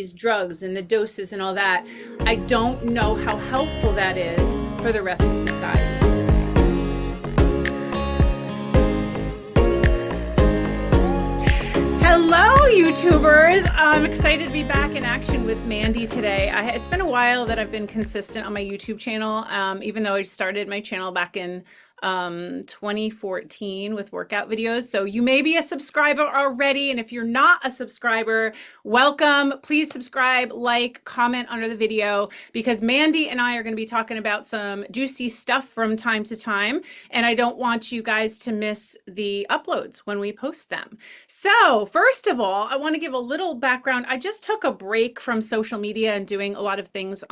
these drugs and the doses and all that, I don't know how helpful that is for the rest of society. Hello, YouTubers. I'm excited to be back in action with Mandy today. It's been a while that I've been consistent on my YouTube channel, even though I started my channel back in 2014 with workout videos. So you may be a subscriber already. And if you're not a subscriber, welcome. Please subscribe, like, comment under the video, because Mandy and I are going to be talking about some juicy stuff from time to time. And I don't want you guys to miss the uploads when we post them. So first of all, I want to give a little background. I just took a break from social media and doing a lot of things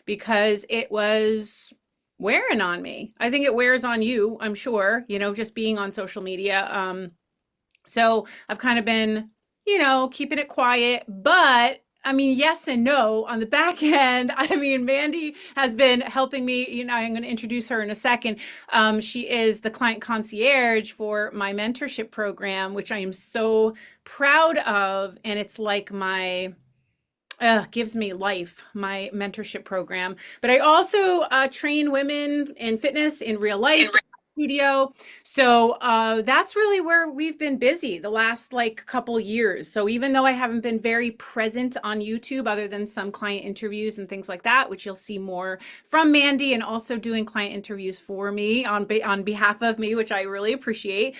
because it was wearing on me. I think it wears on you, I'm sure, just being on social media. So I've kind of been, keeping it quiet, but I mean, yes and no on the back end. I mean, Mandy has been helping me. I'm going to introduce her in a second. She is the client concierge for my mentorship program, which I am so proud of. And it's like gives me life, my mentorship program. But I also train women in fitness in real life studio. So that's really where we've been busy the last couple years. So even though I haven't been very present on YouTube, other than some client interviews and things like that, which you'll see more from Mandy, and also doing client interviews for me on behalf of me, which I really appreciate.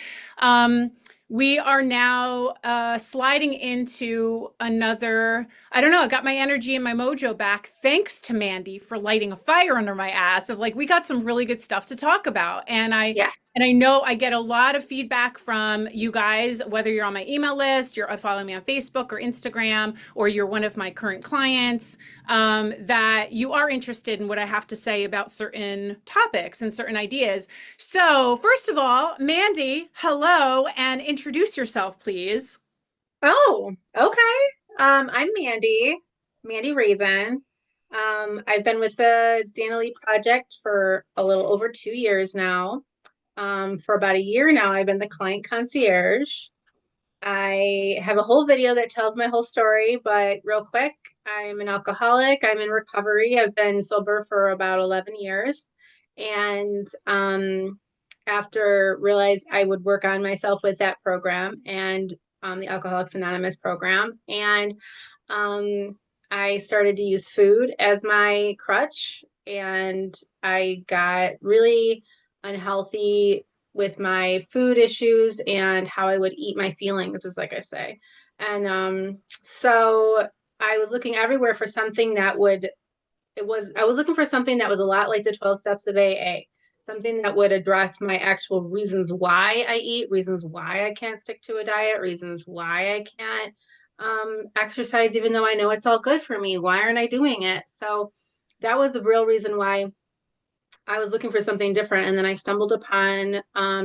We are now sliding into another, I don't know, I got my energy and my mojo back thanks to Mandy for lighting a fire under my ass of we got some really good stuff to talk about. And I know I get a lot of feedback from you guys, whether you're on my email list, you're following me on Facebook or Instagram, or you're one of my current clients, that you are interested in what I have to say about certain topics and certain ideas. So first of all, Mandy, hello, and introduce yourself, please. Oh, okay. I'm Mandy Raisin. I've been with the Dana Project for a little over 2 years now. For about a year now, I've been the client concierge. I have a whole video that tells my whole story, but real quick, I'm an alcoholic. I'm in recovery. I've been sober for about 11 years. And after realized I would work on myself with that program and the Alcoholics Anonymous program. And I started to use food as my crutch, and I got really unhealthy with my food issues and how I would eat my feelings, is like I say. And so I was looking everywhere for something that I was looking for something that was a lot like the 12 steps of AA, something that would address my actual reasons why I eat, reasons why I can't stick to a diet, reasons why I can't exercise, even though I know it's all good for me. Why aren't I doing it? So that was the real reason why I was looking for something different. And then I stumbled upon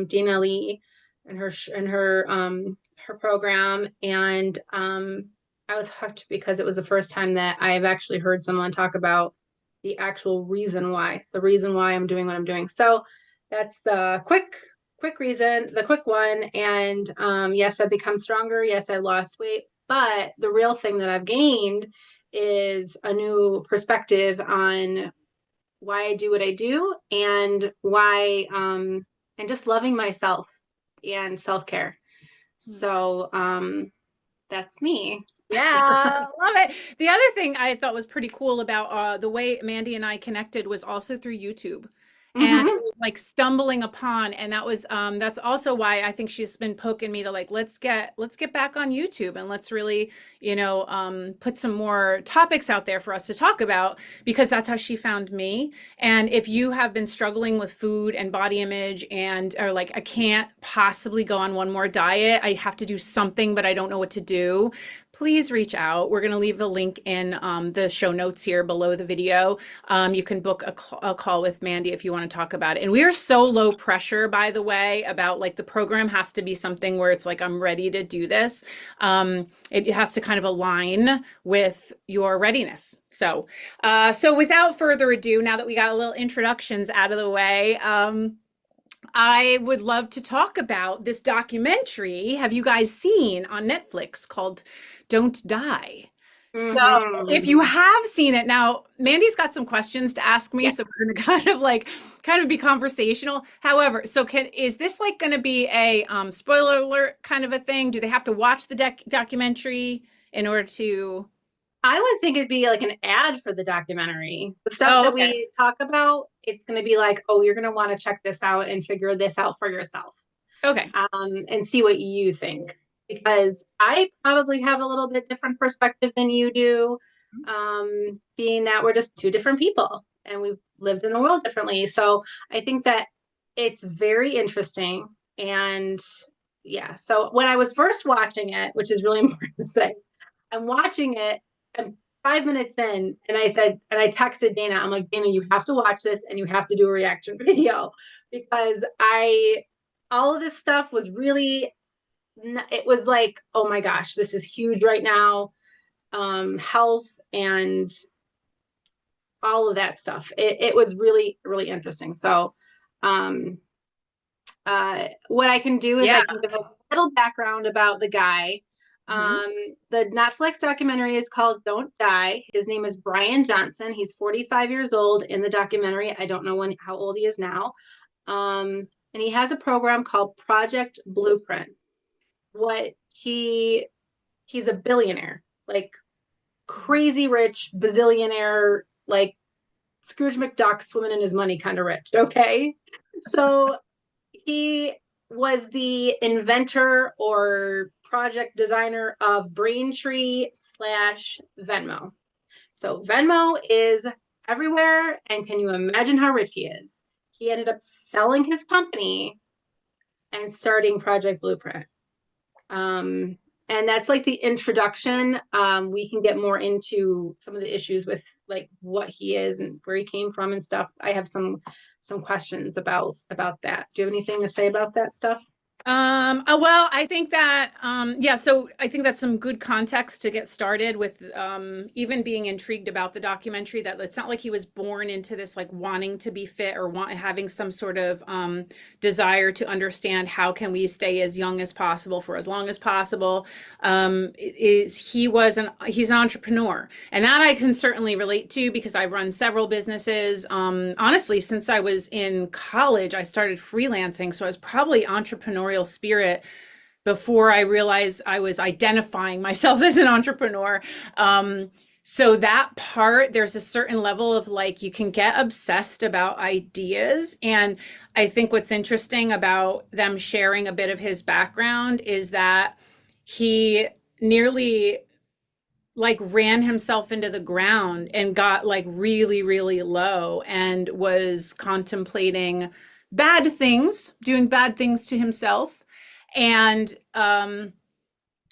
Dina Lee and her program. And I was hooked because it was the first time that I've actually heard someone talk about the actual reason why I'm doing what I'm doing. So that's the quick reason, the quick one. And yes, I've become stronger. Yes, I lost weight. But the real thing that I've gained is a new perspective on why I do what I do, and why and just loving myself and self-care. So that's me. Yeah, love it. The other thing I thought was pretty cool about the way Mandy and I connected was also through YouTube. And it was stumbling upon, and that was that's also why I think she's been poking me to let's get back on YouTube, and let's really put some more topics out there for us to talk about, because that's how she found me. And if you have been struggling with food and body image and are I can't possibly go on one more diet, I have to do something but I don't know what to do, please reach out. We're going to leave the link in the show notes here below the video. You can book a call with Mandy if you want to talk about it. And we are so low pressure, by the way, about the program has to be something where it's I'm ready to do this. It has to kind of align with your readiness. So without further ado, now that we got a little introductions out of the way, I would love to talk about this documentary. Have you guys seen on Netflix called Don't Die? So if you have seen it now, Mandy's got some questions to ask me, so Yes. we're gonna kind of be conversational. However, so is this like gonna be a spoiler alert kind of a thing? Do they have to watch the documentary in order to? I would think it'd be like an ad for the documentary. The stuff Oh, that okay. we talk about, it's going to be like, oh, you're going to want to check this out and figure this out for yourself, Okay. and see what you think. Because I probably have a little bit different perspective than you do, being that we're just two different people and we've lived in the world differently. So I think that it's very interesting. And yeah, so when I was first watching it, which is really important to say, I'm watching it. I'm 5 minutes in, and I texted Dana. I'm like, Dana, you have to watch this, and you have to do a reaction video because all of this stuff was really, it was like, oh my gosh, this is huge right now. Health and all of that stuff. It was really, really interesting. So, um, what I can do is Yeah. I can give a little background about the guy. Mhm. Um, the Netflix documentary is called Don't Die. His name is Bryan Johnson. He's 45 years old in the documentary. I don't know how old he is now. And he has a program called Project Blueprint. What he's a billionaire, like crazy rich bazillionaire, like Scrooge McDuck swimming in his money kind of rich. Okay. So he was the inventor or project designer of Braintree slash Venmo. So Venmo is everywhere. And can you imagine how rich he is? He ended up selling his company and starting Project Blueprint. Um, and that's like the introduction. We can get more into some of the issues with like what he is and where he came from and stuff. I have some questions about that. Do you have anything to say about that stuff? Well, I think that, yeah, so I think that's some good context to get started with, even being intrigued about the documentary, that it's not like he was born into this, like wanting to be fit or having some sort of, desire to understand how can we stay as young as possible for as long as possible. He's an entrepreneur, and that I can certainly relate to because I've run several businesses. Honestly, since I was in college, I started freelancing, so I was probably entrepreneurial spirit before I realized I was identifying myself as an entrepreneur. So that part, there's a certain level of like, you can get obsessed about ideas. And I think what's interesting about them sharing a bit of his background is that he nearly like ran himself into the ground and got like really, really low and was contemplating bad things, doing bad things to himself, and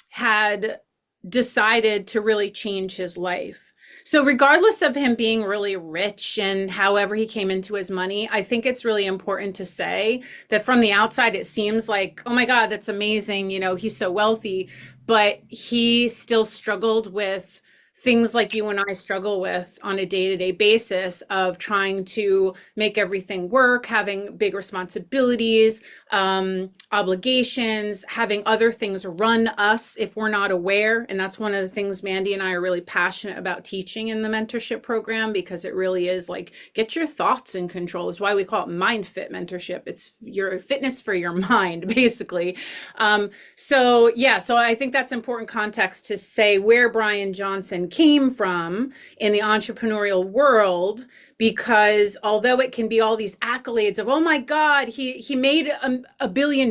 had decided to really change his life. So, regardless of him being really rich and however he came into his money, I think it's really important to say that from the outside, it seems like, oh my God, that's amazing. You know, he's so wealthy, but he still struggled with things like you and I struggle with on a day-to-day basis of trying to make everything work, having big responsibilities, obligations, having other things run us if we're not aware. And that's one of the things Mandy and I are really passionate about teaching in the mentorship program, because it really is like, get your thoughts in control. Is why we call it Mindfit Mentorship. It's your fitness for your mind, basically. So I think that's important context to say where Bryan Johnson came from in the entrepreneurial world, because although it can be all these accolades of, oh my God, he made $1 billion,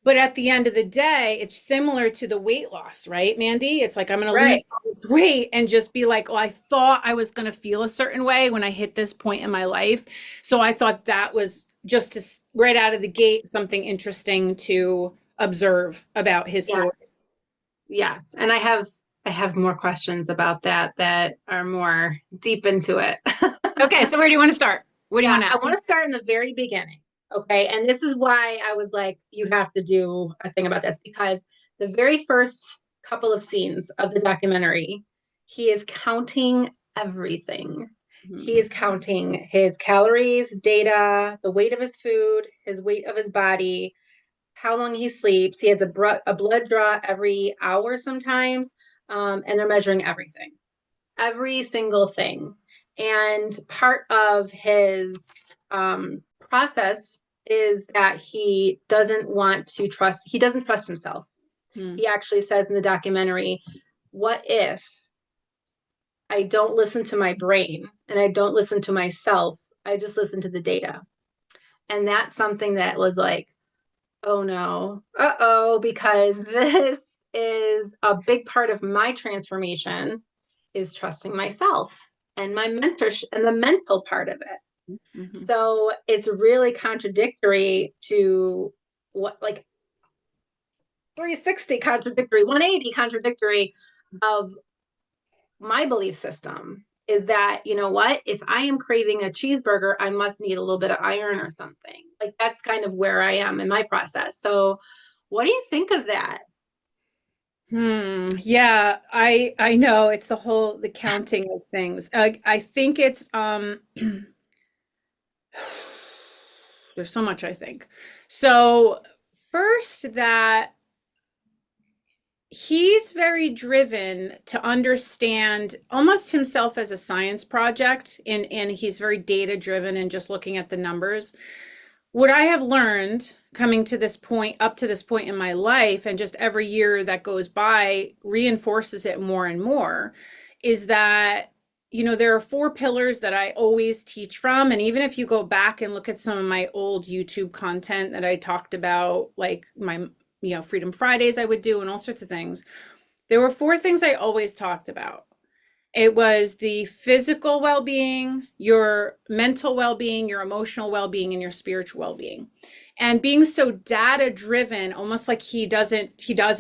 but at the end of the day, it's similar to the weight loss, right, Mandy? It's like, I'm going to lose Right. all this weight and just be like, oh, I thought I was going to feel a certain way when I hit this point in my life. So I thought that was just right out of the gate, something interesting to observe about his story. Yes. Yes. And I have more questions about that are more deep into it. Okay, so where do you want to start? What do you Yeah, want to I ask? want to start in the very beginning. Okay. And this is why I was like, you have to do a thing about this because the very first couple of scenes of the documentary, he is counting everything. He Mhm. is counting his calories, data, the weight of his food, his weight of his body, how long he sleeps. He has a blood draw every hour sometimes. and they're measuring everything, every single thing. And part of his process is that he doesn't trust himself. He actually says in the documentary, what if I don't listen to my brain and I don't listen to myself? I just listen to the data. And that's something that was like, oh no, because this is a big part of my transformation is trusting myself and my mentorship and the mental part of it. Mm-hmm. So it's really contradictory to what, like 360 contradictory, 180 contradictory of my belief system is that, you know what, if I am craving a cheeseburger, I must need a little bit of iron or something. Like that's kind of where I am in my process. So what do you think of that? Yeah, I know it's the counting of things. I think it's there's so much I think. So first that he's very driven to understand almost himself as a science project and he's very data driven and just looking at the numbers. What I have learned coming to this point, up to this point in my life, and just every year that goes by reinforces it more and more, is that, there are four pillars that I always teach from. And even if you go back and look at some of my old YouTube content that I talked about, like my, Freedom Fridays I would do and all sorts of things, there were four things I always talked about. It was the physical well-being, your mental well-being, your emotional well-being, and your spiritual well-being. And being so data driven, almost like he doesn't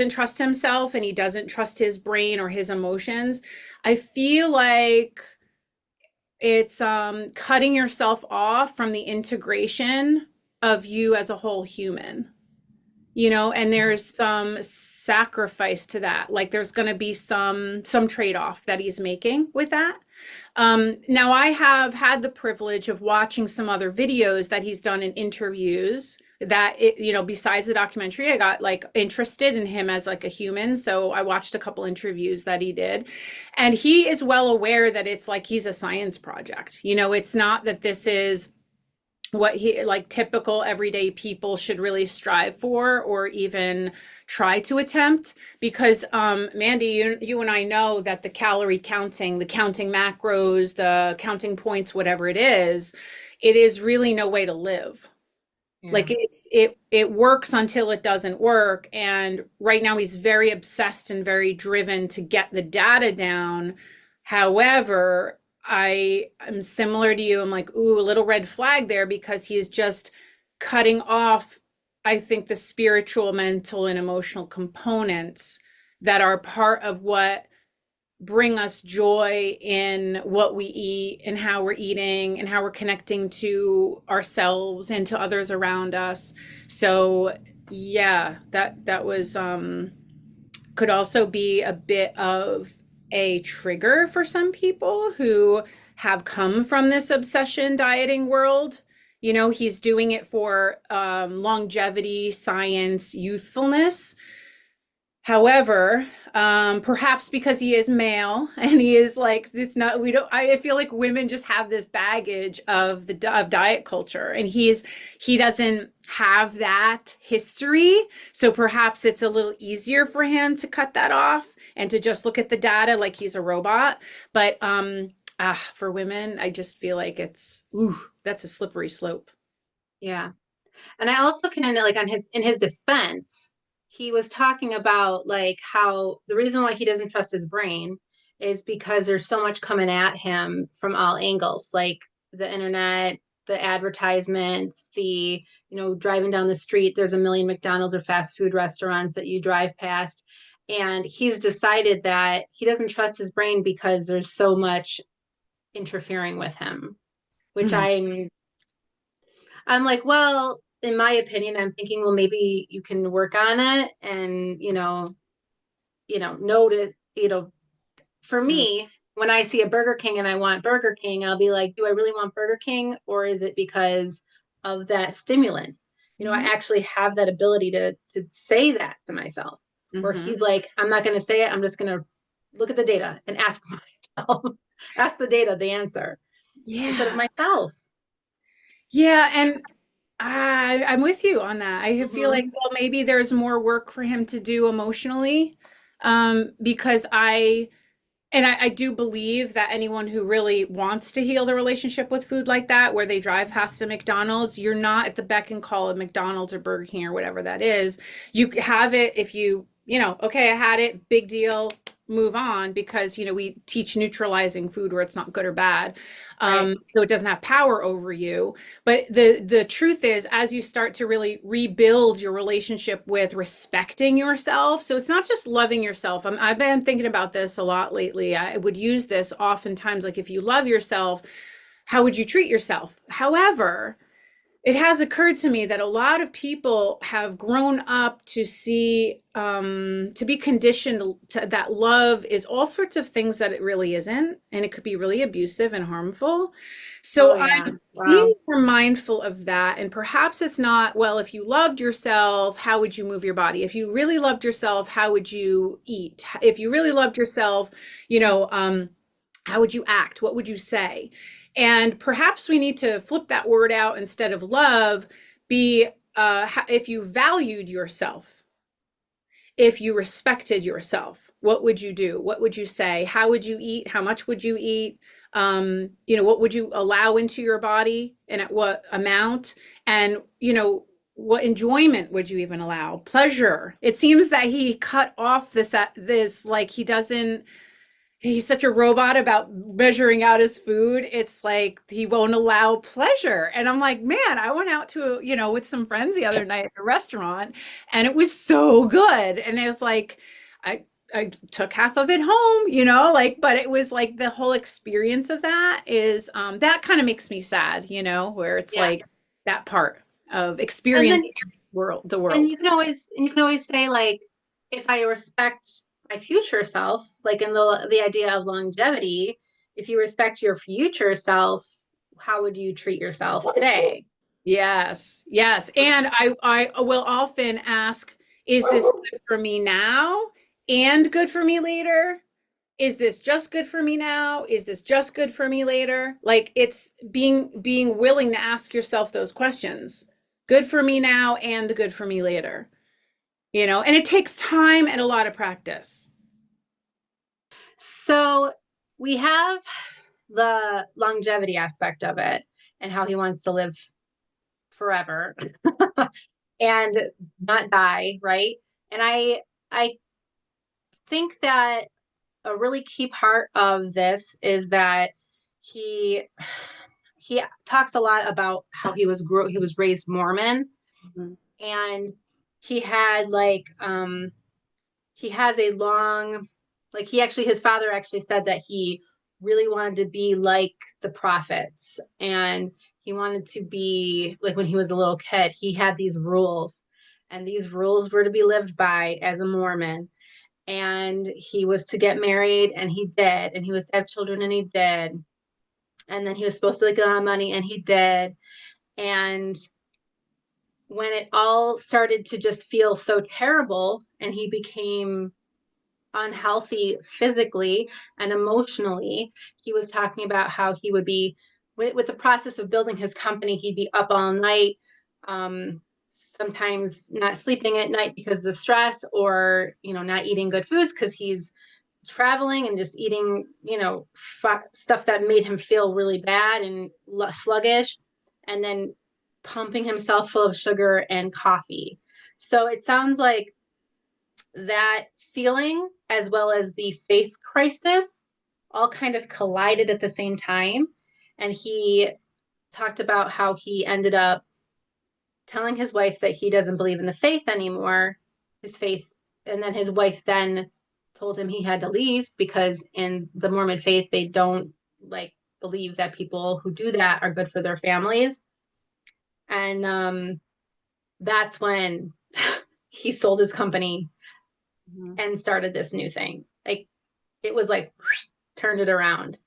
trust himself and he doesn't trust his brain or his emotions. I feel like it's cutting yourself off from the integration of you as a whole human. And there's some sacrifice to that. Like there's going to be some trade-off that he's making with that. Now I have had the privilege of watching some other videos that he's done in interviews besides the documentary, I got like interested in him as like a human. So I watched a couple interviews that he did, and he is well aware that it's like he's a science project. It's not that this is what he like typical everyday people should really strive for or even try to attempt, because Mandy, you and I know that the calorie counting, the counting macros, the counting points, whatever it is really no way to live. Yeah. Like it works until it doesn't work. And right now he's very obsessed and very driven to get the data down. However, I am similar to you. I'm like, ooh, a little red flag there, because he's just cutting off, I think, the spiritual, mental, and emotional components that are part of what bring us joy in what we eat and how we're eating and how we're connecting to ourselves and to others around us. So yeah, that was could also be a bit of a trigger for some people who have come from this obsession dieting world. He's doing it for longevity, science, youthfulness. However, perhaps because he is male and he is like, it's not, we don't, I feel like women just have this baggage of of diet culture, and he doesn't have that history. So perhaps it's a little easier for him to cut that off and to just look at the data like he's a robot. But for women, I just feel like that's a slippery slope. Yeah. And I also kind of like in his defense, he was talking about like how the reason why he doesn't trust his brain is because there's so much coming at him from all angles, like the internet, the advertisements, driving down the street, there's a million McDonald's or fast food restaurants that you drive past. And he's decided that he doesn't trust his brain because there's so much interfering with him, which Mhm. I'm like, well, in my opinion, I'm thinking, well, maybe you can work on it and, notice, for Yeah. me, when I see a Burger King and I want Burger King, I'll be like, do I really want Burger King? Or is it because of that stimulant? I Mhm. actually have that ability to say that to myself, where Mhm. he's like, I'm not going to say it. I'm just going to look at the data and ask myself, ask the data the answer instead of Yeah. myself. Yeah. And I'm with you on that. I feel like, Mm-hmm. well, maybe there's more work for him to do emotionally, because I do believe that anyone who really wants to heal the relationship with food like that, where they drive past a McDonald's, you're not at the beck and call of McDonald's or Burger King or whatever that is. You have it if okay, I had it, big deal, move on, because, we teach neutralizing food where it's not good or bad. Right. So it doesn't have power over you. But the truth is, as you start to really rebuild your relationship with respecting yourself, so it's not just loving yourself. I've been thinking about this a lot lately. I would use this oftentimes, like, if you love yourself, how would you treat yourself? However, it has occurred to me that a lot of people have grown up to see, to be conditioned to that love is all sorts of things that it really isn't, and it could be really abusive and harmful. Oh So yeah. I'm being Wow. more mindful of that. And perhaps it's not, well, if you loved yourself, how would you move your body? If you really loved yourself, how would you eat? If you really loved yourself, how would you act? What would you say? And perhaps we need to flip that word out. Instead of love, be, if you valued yourself, if you respected yourself, what would you do? What would you say? How would you eat? How much would you eat? What would you allow into your body and at what amount? And, what enjoyment would you even allow? Pleasure. It seems that he cut off this, like, he's such a robot about measuring out his food. It's like he won't allow pleasure. And I'm like, man, I went out to, with some friends the other night at a restaurant, and it was so good. And it was like, I took half of it home, but it was like the whole experience of that is, that kind of makes me sad, where it's Yeah. like that part of And then experience the and world. you can always say, like, if I respect my future self, like in the idea of longevity, if you respect your future self, how would you treat yourself today? Yes, yes. And I will often ask, is this good for me now and good for me later? Is this just good for me now? Is this just good for me later? Like, it's being willing to ask yourself those questions. Good for me now and good for me later. And it takes time and a lot of practice. So we have the longevity aspect of it and how he wants to live forever and not die, right? And I think that a really key part of this is that he he talks a lot about how he was raised Mormon, Mhm. and he had like he has a long, like, he actually, his father actually said that he really wanted to be like the prophets, and he wanted to be like, when he was a little kid he had these rules, and these rules were to be lived by as a Mormon, and he was to get married and he did, and he was to have children and he did, and then he was supposed to get a lot of money and he did. And when it all started to just feel so terrible and he became unhealthy physically and emotionally, he was talking about how he would be, with the process of building his company, he'd be up all night, sometimes not sleeping at night because of the stress, or not eating good foods because he's traveling and just eating stuff that made him feel really bad and sluggish, and then pumping himself full of sugar and coffee. So it sounds like that feeling, as well as the faith crisis, all kind of collided at the same time. And he talked about how he ended up telling his wife that he doesn't believe in the faith anymore, his faith. And then his wife then told him he had to leave because in the Mormon faith, they don't like believe that people who do that are good for their families. And that's when he sold his company Mhm. and started this new thing. Like, it was like turned it around.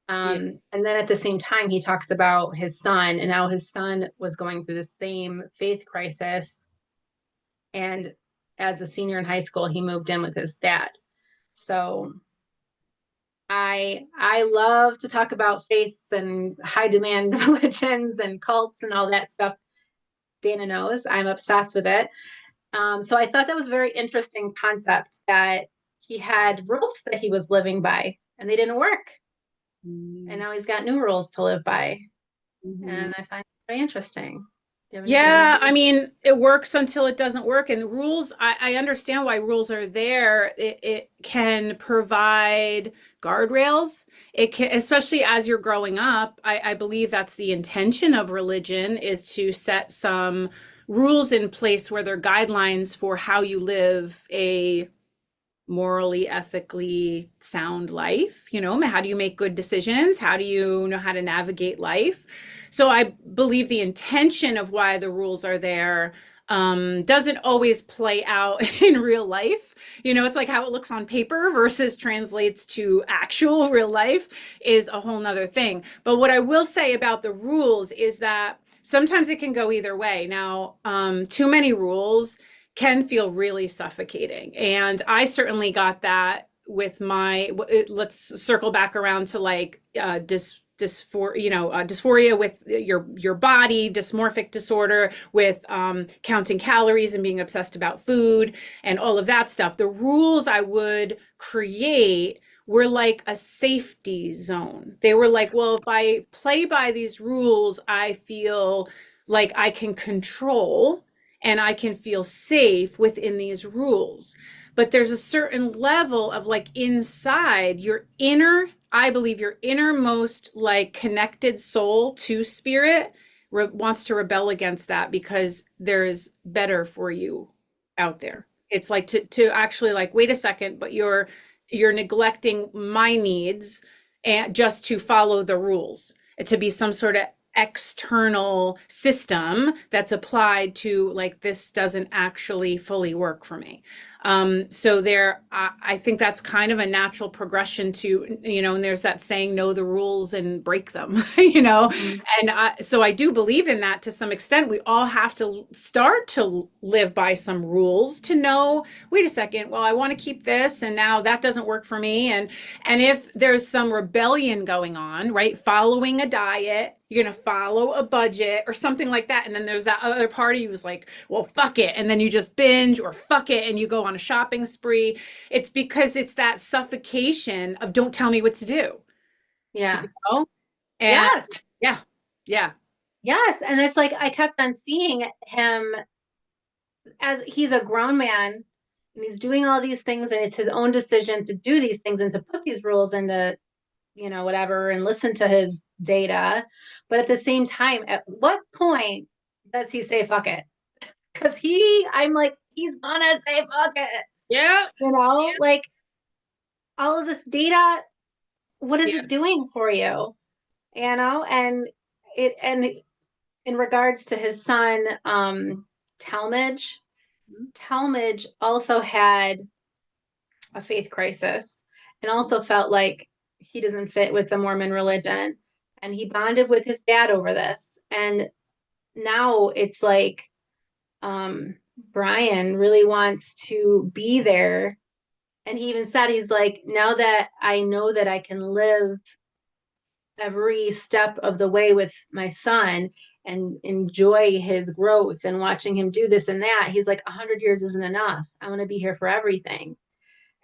Yeah. And then at the same time, he talks about his son and how his son was going through the same faith crisis. And as a senior in high school, he moved in with his dad. So I love to talk about faiths and high demand religions and cults and all that stuff. Dana knows I'm obsessed with it. So I thought that was a very interesting concept that he had rules that he was living by and they didn't work. And now he's got new rules to live by. Mm-hmm. And I find it very interesting. Do you have any thoughts? Yeah, I mean, it works until it doesn't work. And rules, I understand why rules are there. It can provide guardrails. It can, especially as you're growing up, I believe that's the intention of religion is to set some rules in place where they're guidelines for how you live a morally, ethically sound life. You know, how do you make good decisions? How do you know how to navigate life? So I believe the intention of why the rules are there doesn't always play out in real life. You know, it's like how it looks on paper versus translates to actual real life is a whole nother thing. But what I will say about the rules is that sometimes it can go either way. Now, too many rules can feel really suffocating. And I certainly got that with my, let's circle back around to like dysphoria with your body, dysmorphic disorder with counting calories and being obsessed about food and all of that stuff. The rules I would create were like a safety zone. They were like, well, if I play by these rules, I feel like I can control and I can feel safe within these rules. But there's a certain level of like inside your inner, I believe your innermost like connected soul to spirit wants to rebel against that because there's better for you out there. It's like to actually like, wait a second, but you're neglecting my needs and just to follow the rules, to be some sort of external system that's applied to like this doesn't actually fully work for me. So there, I think that's kind of a natural progression to, you know, and there's that saying, know the rules and break them, you know, Mhm. and so I do believe in that to some extent. We all have to start to live by some rules to know, wait a second, well, I want to keep this and now that doesn't work for me. And if there's some rebellion going on, right, following a diet, you're going to follow a budget or something like that. And then there's that other party who's like, well, fuck it. And then you just binge or fuck it and you go on a shopping spree. It's because it's that suffocation of don't tell me what to do, Yeah. you know? And Yes. yeah, yeah. Yes. And it's like I kept on seeing him as he's a grown man and he's doing all these things and it's his own decision to do these things and to put these rules into, you know, whatever and listen to his data. But at the same time, at what point does he say fuck it? Because I'm like, he's gonna say fuck it. Yeah. You know, like all of this data, what is Yeah. it doing for you? You know, and in regards to his son, Talmadge, Talmadge also had a faith crisis and also felt like he doesn't fit with the Mormon religion. And he bonded with his dad over this. And now it's like Bryan really wants to be there. And he even said, he's like, now that I know that I can live every step of the way with my son and enjoy his growth and watching him do this and that, he's like, 100 years isn't enough. I want to be here for everything.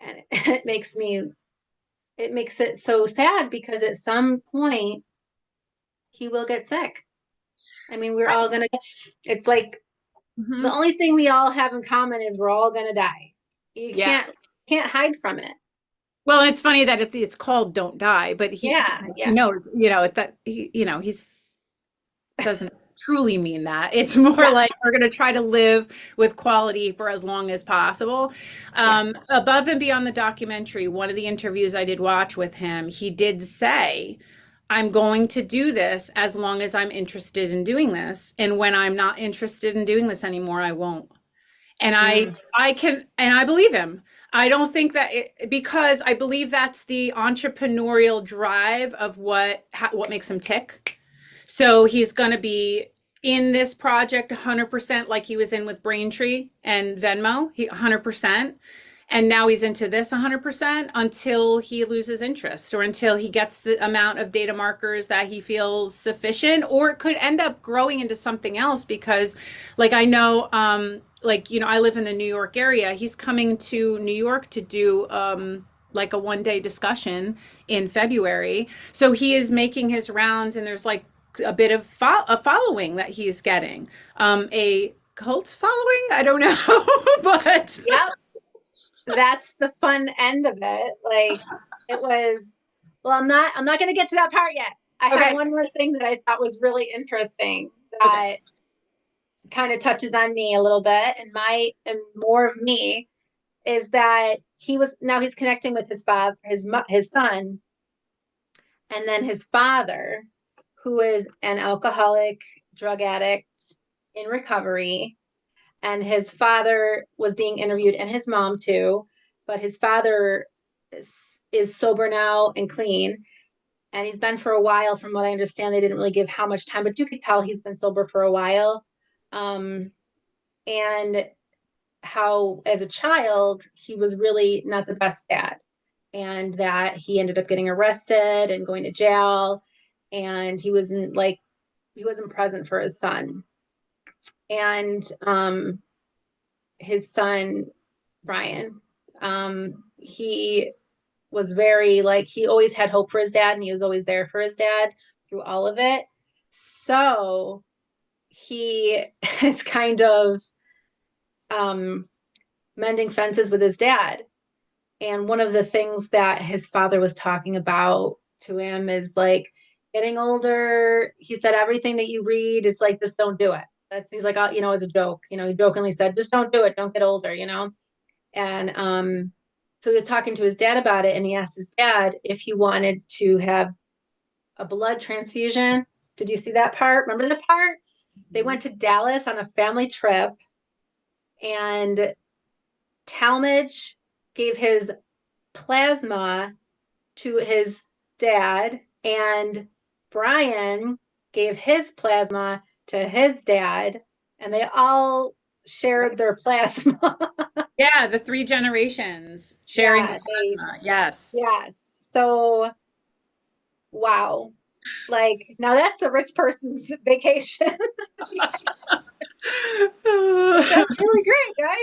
And it makes it so sad because at some point he will get sick. I mean, we're all gonna, it's like the Mhm. only thing we all have in common is we're all gonna die. You Yeah. can't hide from it. Well, it's funny that it's called "Don't Die," but Yeah, he yeah, knows, you know, that he, you know, he's doesn't truly mean that. It's more yeah, like we're going to try to live with quality for as long as possible. yeah. Above and beyond the documentary, one of the interviews I did watch with him, he did say, I'm going to do this as long as I'm interested in doing this. And when I'm not interested in doing this anymore, I won't. And Mm, I can, and I believe him. I don't think that because I believe that's the entrepreneurial drive of what makes him tick. So he's going to be in this project 100% like he was in with Braintree and Venmo, 100%. And now he's into this 100% until he loses interest or until he gets the amount of data markers that he feels sufficient, or it could end up growing into something else because like I know like I live in the New York area. He's coming to New York to do like a 1 day discussion in February. So he is making his rounds and there's like a bit of a following that he's getting. A cult following? I don't know, but Yep. That's the fun end of it. Like it was, well, I'm not going to get to that part yet. I have okay. one more thing that I thought was really interesting Okay. that kind of touches on me a little bit and more of me is that he's connecting with his father, his son, and then his father, who is an alcoholic, drug addict in recovery. And his father was being interviewed, and his mom too. But his father is sober now and clean. And he's been for a while. From what I understand, they didn't really give how much time, but you could tell he's been sober for a while. And how, as a child, he was really not the best dad, and that he ended up getting arrested and going to jail. And he wasn't present for his son. And his son, Bryan, he was very he always had hope for his dad, and he was always there for his dad through all of it. So he is kind of mending fences with his dad. And one of the things that his father was talking about to him is like getting older. He said, everything that you read is like, just don't do it. He's like, as a joke, he jokingly said, just don't do it. Don't get older, And so he was talking to his dad about it, and he asked his dad if he wanted to have a blood transfusion. Did you see that part? Remember the part? They went to Dallas on a family trip, and Talmadge gave his plasma to his dad, and Bryan gave his plasma to his dad, and they all shared their plasma. Yeah, the three generations sharing the plasma. Yes. Yes. So, wow. Like, now that's a rich person's vacation. That's really great, guys.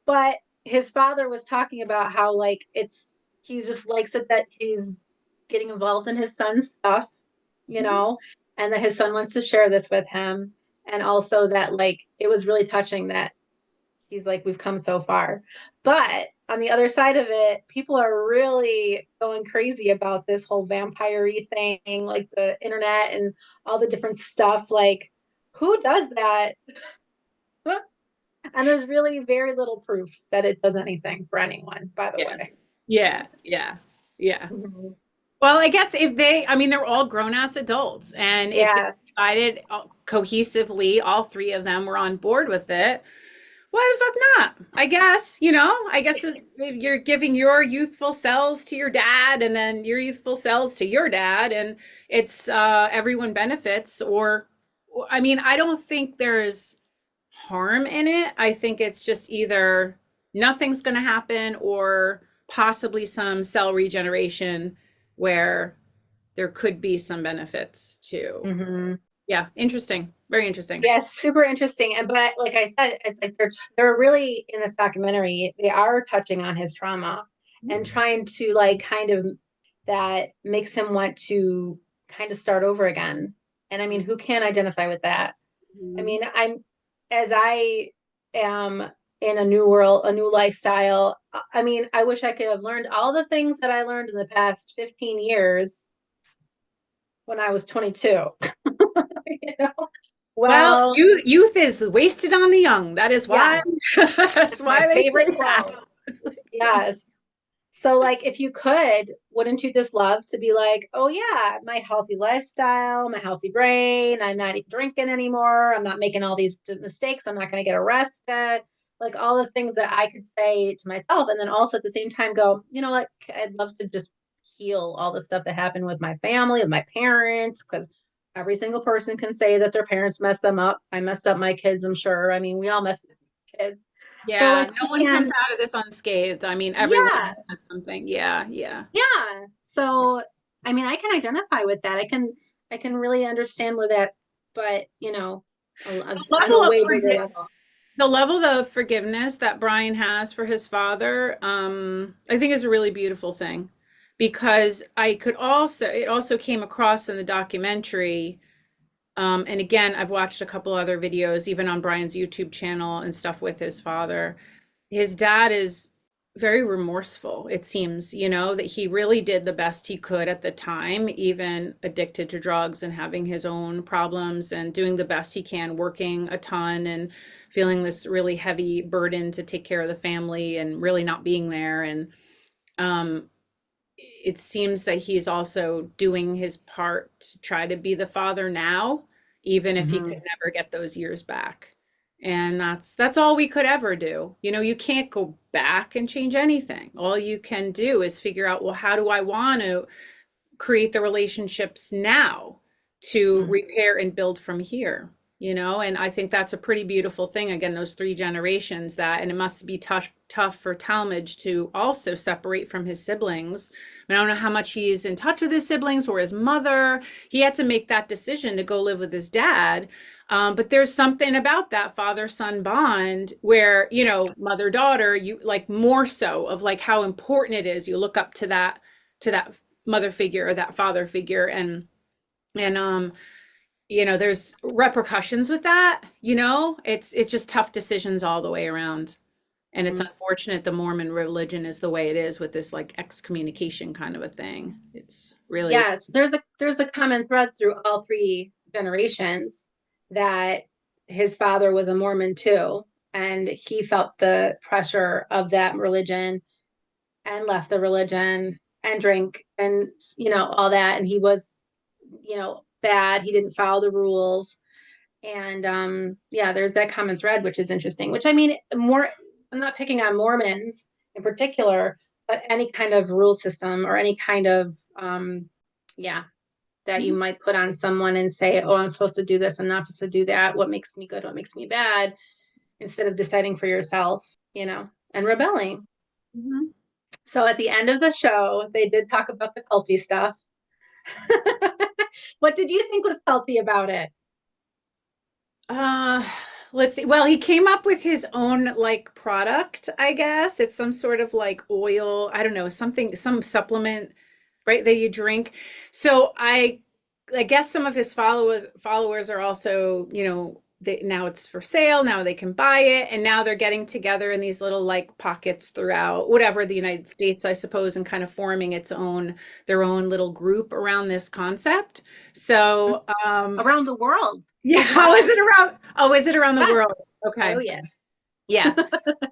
But his father was talking about how he just likes it that he's getting involved in his son's stuff, and that his son wants to share this with him. And also that it was really touching that he's like, we've come so far. But on the other side of it, people are really going crazy about this whole vampire-y thing, like the internet and all the different stuff. Like, who does that? And there's really very little proof that it does anything for anyone, by the Yeah. way. Yeah. Yeah. Yeah. Mhm. Well, I guess I mean, they're all grown ass adults. And if they Yeah. decided cohesively, all three of them were on board with it, why the fuck not? I guess, you're giving your youthful selves to your dad and then your youthful selves to your dad, and it's everyone benefits. I mean, I don't think there's harm in it. I think it's just either nothing's going to happen or possibly some cell regeneration where there could be some benefits too. Mm-hmm. Yeah, interesting. Very interesting. Yes, super interesting. But like I said, it's like they're really in this documentary, they are touching on his trauma and trying to kind of that makes him want to kind of start over again. And I mean, who can identify with that? I mean, as I am in a new world, a new lifestyle. I mean, I wish I could have learned all the things that I learned in the past 15 years when I was 22. you know? Well, Well, youth is wasted on the young. That is why. yes, That's my why they say favorite that. quote. Yes. So, if you could, wouldn't you just love to be like, oh, yeah, my healthy lifestyle, my healthy brain, I'm not drinking anymore, I'm not making all these mistakes, I'm not going to get arrested, like all the things that I could say to myself. And then also at the same time go, I'd love to just heal all the stuff that happened with my family, with my parents, because every single person can say that their parents messed them up. I messed up my kids, I'm sure. I mean, we all mess up kids. So Yeah, like no we one comes can, out of this unscathed. I mean, everyone yeah, has something. Yeah, yeah. yeah. So I mean, I can identify with that. I can really understand where that, but The on a level of way bigger forgiveness level. the level of forgiveness that Bryan has for his father, I think is a really beautiful thing because it also came across in the documentary. And again, I've watched a couple other videos, even on Bryan's YouTube channel and stuff with his father. His dad is very remorseful, it seems, that he really did the best he could at the time, even addicted to drugs and having his own problems and doing the best he can, working a ton and feeling this really heavy burden to take care of the family and really not being there. And um, it seems that he's also doing his part to try to be the father now, even if he could Hmm. never get those years back. And that's all we could ever do. You can't go back and change anything. All you can do is figure out, well, how do I want to create the relationships now to repair and build from here, and I think that's a pretty beautiful thing. Again, those three generations, and it must be tough for Talmadge to also separate from his siblings. I don't know how much he's in touch with his siblings or his mother. He had to make that decision to go live with his dad. But there's something about that father-son bond where, mother-daughter, you like more so of like how important it is. You look up to that mother figure or that father figure, and there's repercussions with that. It's just tough decisions all the way around, and it's Hmm. unfortunate the Mormon religion is the way it is with this like excommunication kind of a thing. It's really Yes, there's a common thread through all three generations that his father was a Mormon too, and he felt the pressure of that religion and left the religion and drank and all that, and he was bad. He didn't follow the rules, and yeah, there's that common thread, which is interesting. Which I mean, more I'm not picking on Mormons in particular, but any kind of rule system or any kind of yeah, that you might put on someone and say, oh, I'm supposed to do this, I'm not supposed to do that, what makes me good, what makes me bad, instead of deciding for yourself, and rebelling. Mhm. So at the end of the show, they did talk about the culty stuff. What did you think was culty about it? Uh, let's see. Well, he came up with his own like product, I guess. It's some sort of like oil, I don't know, some supplement, right, that you drink. So I guess some of his followers are also, now it's for sale, now they can buy it, and now they're getting together in these little like pockets throughout whatever the United States, I suppose, and kind of forming their own little group around this concept. So, Around the world. yeah. Oh, How is wow. it around? Oh, is it around the Yes. world? Oh, Okay. yes. Yeah.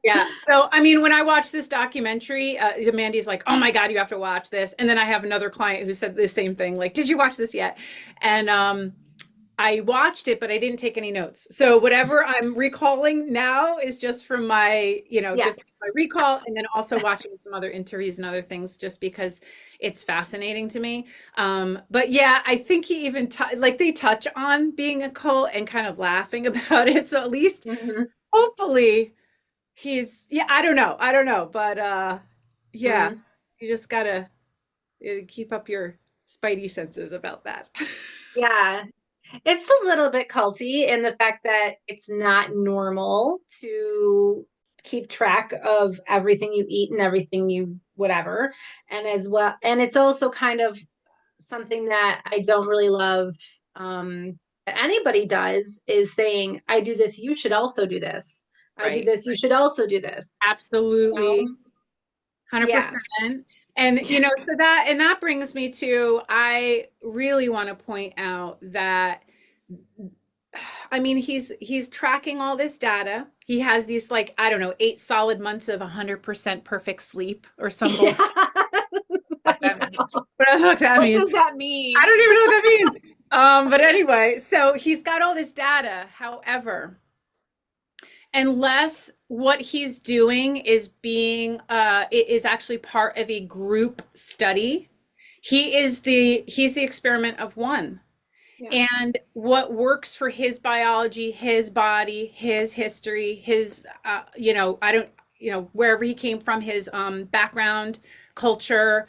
Yeah. So, I mean, when I watched this documentary, Mandy's like, "Oh my God, you have to watch this." And then I have another client who said the same thing, like, "Did you watch this yet?" And I watched it, but I didn't take any notes. So whatever I'm recalling now is just from Yeah. just my recall, and then also watching some other interviews and other things, just because it's fascinating to me. But yeah, I think he even like they touch on being a cult and kind of laughing about it. So at least, Hmm. hopefully, yeah. I don't know, but yeah, Hmm. you just gotta keep up your spidey senses about that. Yeah. It's a little bit culty in the fact that it's not normal to keep track of everything you eat and everything you whatever. And as well, and it's also kind of something that I don't really love, that anybody does, is saying, I do this, you should also do this. I do Right. this, you should also do this. You Absolutely. know? Yeah. 100%. And that brings me to, I really want to point out that, I mean, he's tracking all this data. He has these like, I don't know, 8 solid months of 100% perfect sleep or some Yeah. bullshit. I What that means. know. What that What means. does that I mean? don't even know what that means. But anyway, so he's got all this data. However, unless what he's doing is actually part of a group study, he's the experiment of one. Yeah. and what works for his biology, his body, his history, his I don't, wherever he came from, his background, culture,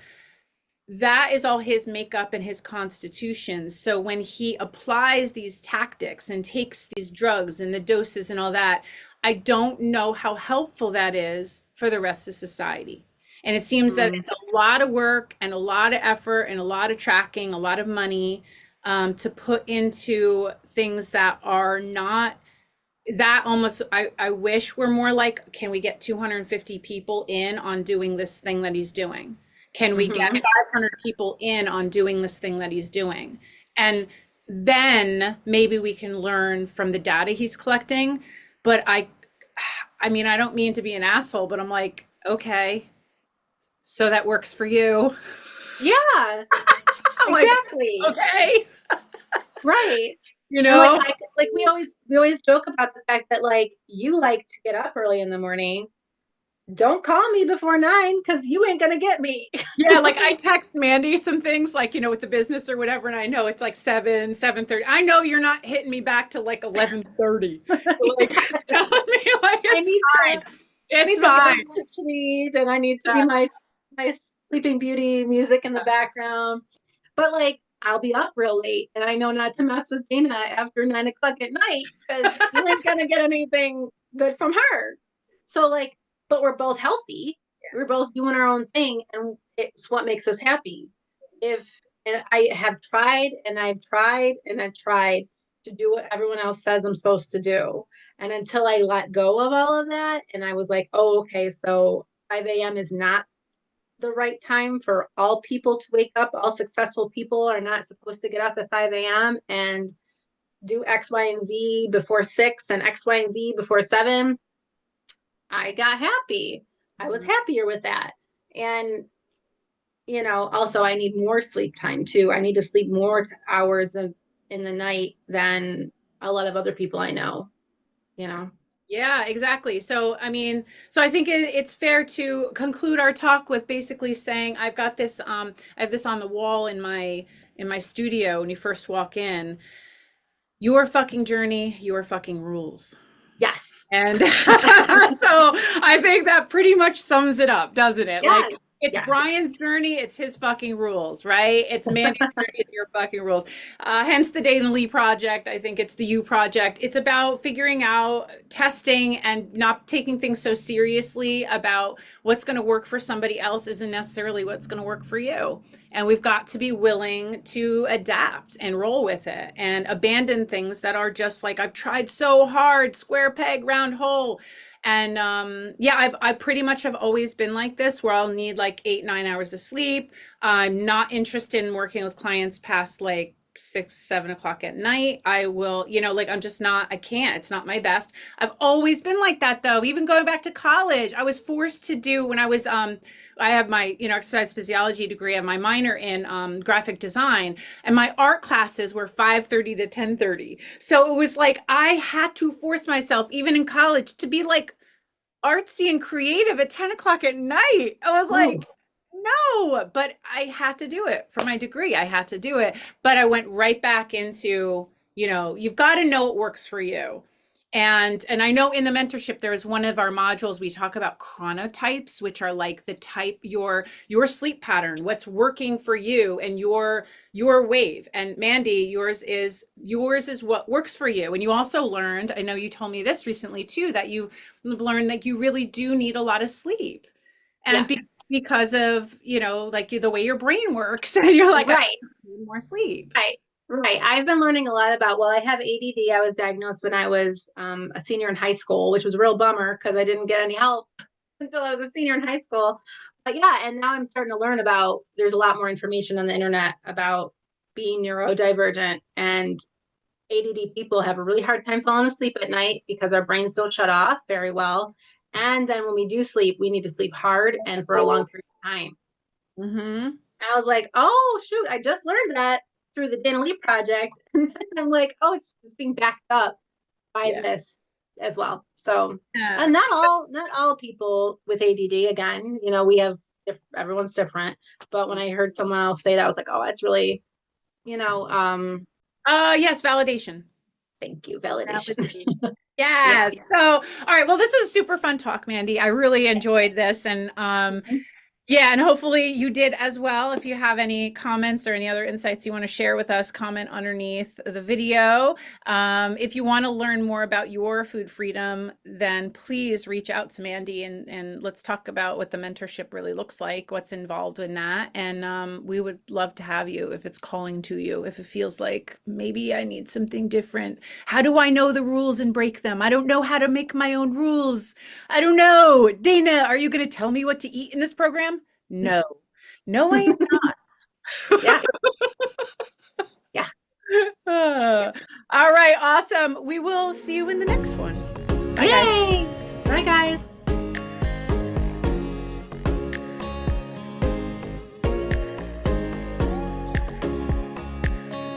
that is all his makeup and his constitution. So when he applies these tactics and takes these drugs and the doses and all that, I don't know how helpful that is for the rest of society. And it seems that Mm. it's a lot of work and a lot of effort and a lot of tracking, a lot of money, to put into things that are not that. Almost, I wish we're more like, can we get 250 people in on doing this thing that he's doing? Can we get Hmm. 500 people in on doing this thing that he's doing? And then maybe we can learn from the data he's collecting. But I mean, I don't mean to be an asshole, but I'm like, okay, so that works for you. Yeah, I'm like, exactly. okay, Right. you And like know? we always joke about the fact that like you like to get up early in the morning. Don't call me before 9 because you ain't gonna get me. Yeah, like I text Mandy some things like, with the business or whatever, and I know it's like 7:30. I know you're not hitting me back to like 11:30. Like telling me like I it's need fine. to I It's need the fine. birds to tweet and I need to be Yeah. my sleeping beauty music in the background. But like I'll be up real late and I know not to mess with Dana after 9 o'clock at night because you ain't gonna get anything good from her. So like, but we're both healthy. We're both doing our own thing and it's what makes us happy. If and I have tried and I've tried and I've tried to do what everyone else says I'm supposed to do. And until I let go of all of that, and I was like, oh, okay, so 5 a.m. is not the right time for all people to wake up. All successful people are not supposed to get up at 5 a.m. and do X, Y, and Z before 6 and X, Y, and Z before 7. I got happy. I was happier with that. And, also I need more sleep time too. I need to sleep more hours in the night than a lot of other people I know, you know. Yeah, exactly. So, I mean, so I think it's fair to conclude our talk with basically saying I've got this, I have this on the wall in my studio when you first walk in. Your fucking journey, your fucking rules. Yes. And so I think that pretty much sums it up, doesn't it? Like Yes. it's Yes. Bryan's journey, it's his fucking rules, right? It's Mandy's journey, it's your fucking rules. Hence the Dana Lee project. I think it's the You project. It's about figuring out, testing, and not taking things so seriously about what's going to work for somebody else isn't necessarily what's going to work for you. And we've got to be willing to adapt and roll with it and abandon things that are just like, I've tried so hard, square peg, round hole. And yeah, I pretty much have always been like this, where I'll need like 8, 9 hours of sleep. I'm not interested in working with clients past like 6, 7 o'clock at night. I will, like I'm just not, I can't, it's not my best. I've always been like that though. Even going back to college, I was forced to do when I was I have my, exercise physiology degree and my minor in graphic design, and my art classes were 5:30 to 10:30. So it was like I had to force myself, even in college, to be like artsy and creative at 10 o'clock at night. I was Ooh. like, no, but I had to do it for my degree. I had to do it. But I went right back into, you've got to know what works for you. And I know in the mentorship there's one of our modules we talk about chronotypes, which are like the type, your sleep pattern, what's working for you and your wave. And Mandy, yours is what works for you. And you also learned, I know you told me this recently too, that you learned that you really do need a lot of sleep. And Yeah. because of, like the way your brain works, and you're like, I Right. need more sleep. Right. Right. I've been learning a lot about, well, I have ADD. I was diagnosed when I was a senior in high school, which was a real bummer because I didn't get any help until I was a senior in high school. But yeah, and now I'm starting to learn about, there's a lot more information on the internet about being neurodivergent, and ADD people have a really hard time falling asleep at night because our brains don't shut off very well. And then when we do sleep, we need to sleep hard and for a long period of time. Mm-hmm. I was like, oh shoot, I just learned that through the Dana Lee project. And I'm like, oh, it's being backed up by Yeah. this as well. So, Yeah. and not all people with ADD. Again, we have everyone's different. But when I heard someone else say that, I was like, oh, that's really, you know, um, Yes, validation. Thank you. Validation. Validation. Yeah. Yes. So, all right. Well, this was a super fun talk, Mandy. I really enjoyed this. And Mhm. yeah, and hopefully you did as well. If you have any comments or any other insights you want to share with us, comment underneath the video. If you want to learn more about your food freedom, then please reach out to Mandy and let's talk about what the mentorship really looks like, what's involved in that. And we would love to have you if it's calling to you, if it feels like maybe I need something different. How do I know the rules and break them? I don't know how to make my own rules. I don't know. Dana, are you going to tell me what to eat in this program? No. No, I am not. Yeah. Yeah. Uh, all right, awesome. We will see you in the next one. Bye, guys. Yay. Bye, guys.